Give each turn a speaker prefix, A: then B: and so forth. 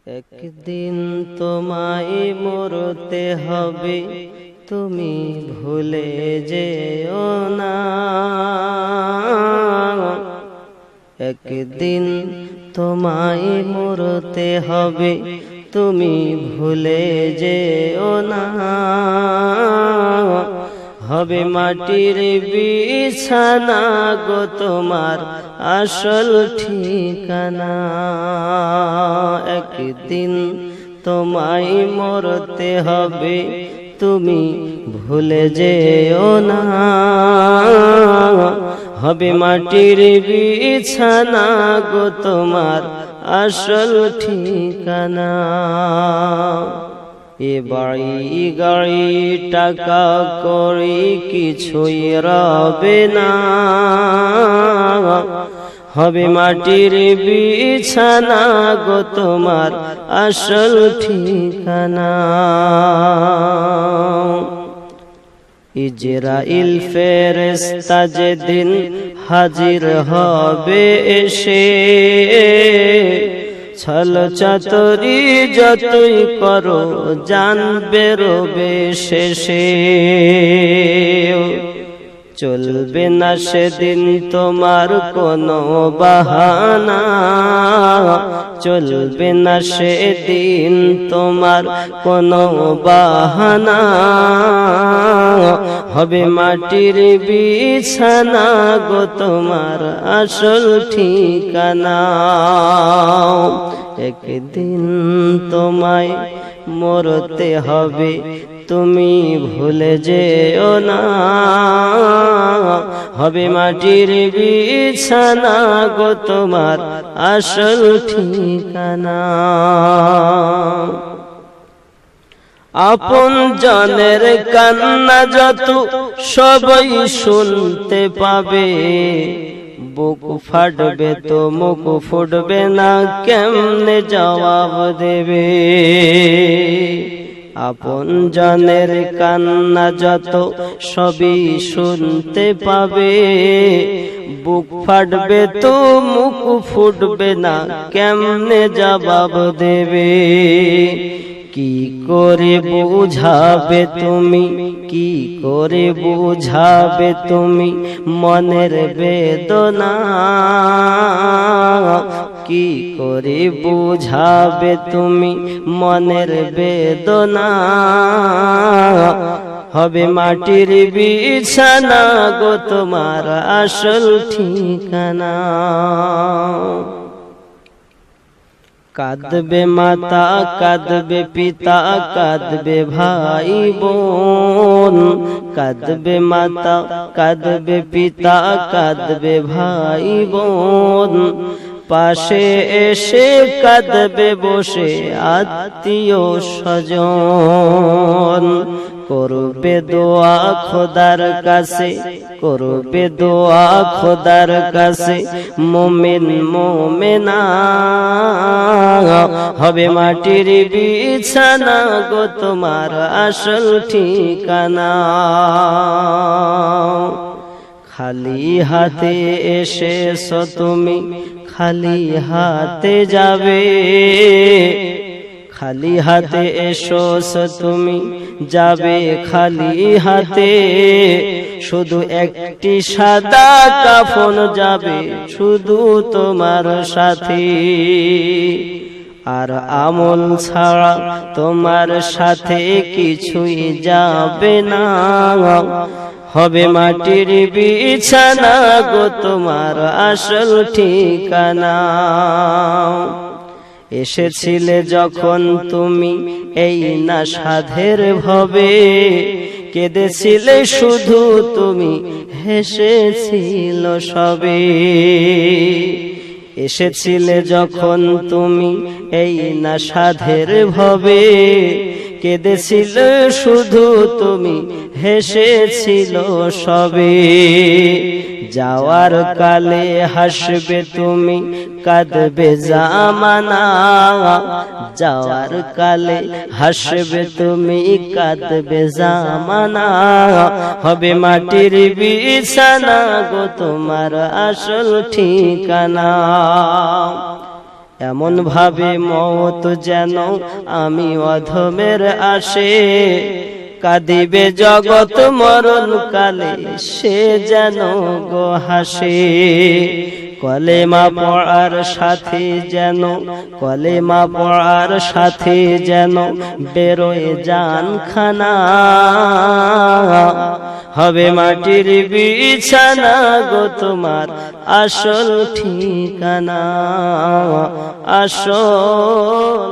A: একদিন তোমায় মরতে হবে, তুমি ভুলে যেও না। একদিন তোমায় মরতে হবে, তুমি ভুলে যেও না। হবে মাটির বিছানা গো তোমার আসল ঠিকানা। একদিন তোমায় মরতে হবে, তুমি ভুলে যেও না। হবে মাটির বিছানা গো তোমার আসল ঠিকানা। এ বাড়ি গাড়ি টাকা করি কিছুই রবে না। হবে মাটির বিছানা গো তোমার আসল ঠিকানা। ইজরাইল ফেরেশতা যেদিন হাজির হবে এসে, ছল চাতুরি যতই করো জানবে রবে শেষে। চলবে না সেদিন তোমার কোনো বাহানা, চলবে না সেদিন তোমার কোনো বাহানা। হবে মাটির বিছানা গো তোমার আসল ঠিকানা। একদিন তোমায় মরতে হবে, তুমি ভুলে যেও না। হবে মাটির বিছানা গো তোমার আসল ঠিকানা। আপন জনের কান্না যত সবাই শুনতে পাবে, বুক ফাটবে তো মুখ ফুটবে না, কেমনে জবাব দেবে। আপন জনের কান্না যত সবই শুনতে পাবে, বুক ফাটবে তো মুখ ফুটবে না, কেমনে জবাব দেবে। কি করে বুঝাবে তুমি, কি করে বুঝাবে তুমি মনের বেদনা। কি করে বুঝাবে তুমি মনের বেদনা। হবে মাটির বিছানা গো তোমার আসল ঠিকানা। কাঁদবে মাতা, কাঁদবে পিতা, কাঁদবে ভাই বোন। কাঁদবে মাতা, কাঁদবে পিতা, কাঁদবে ভাই বোন। পাশে এসে কাঁদবে বসে আত্মীয় স্বজন। করবে দোয়া খোদার কাছে, করবে দোয়া খোদার কাছে মুমিন মুমিনা। হবে মাটির বিছানা গো তোমার আসল ঠিকানা। খালি হাতে এসেছো তুমি, খালি হাতে যাবে। খালি হাতে এসোছো তুমি, যাবে খালি হাতে। শুধু একটি সাদা কাফন যাবে শুধু তোমার সাথে। আর আমল ছাড়া তোমার সাথে কিছুই যাবে না। হবে মাটির বিছানা গো তোমার আসল ঠিকানা। এসেছিলে যখন তুমি এই না সাধের ভবে, কেঁদেছিলে শুধু তুমি, হেসেছিল সবে। এসেছিলে যখন তুমি এই না সাধের ভবে, কেঁদেছিল শুধু তুমি, হেসেছিল সবে। যাওয়ার কালে হাসবে তুমি, কাঁদবে জামানা। যাওয়ার কালে হাসবে তুমি, কাঁদবে জামানা। হবে মাটির বিছানা গো তোমার আসল ঠিকানা। এমন ভাবে মওত যেন আমি অধমের আসে, কাঁদিবে জগৎ মরণ কালে সে যেন গো হাসে। কলেমা পড়ার সাথে যেন, কলেমা পড়ার সাথে যেন বেরোয় জানখানা, হবে মাটির বিছানা গো তোমার আসল ঠিকানা, আসল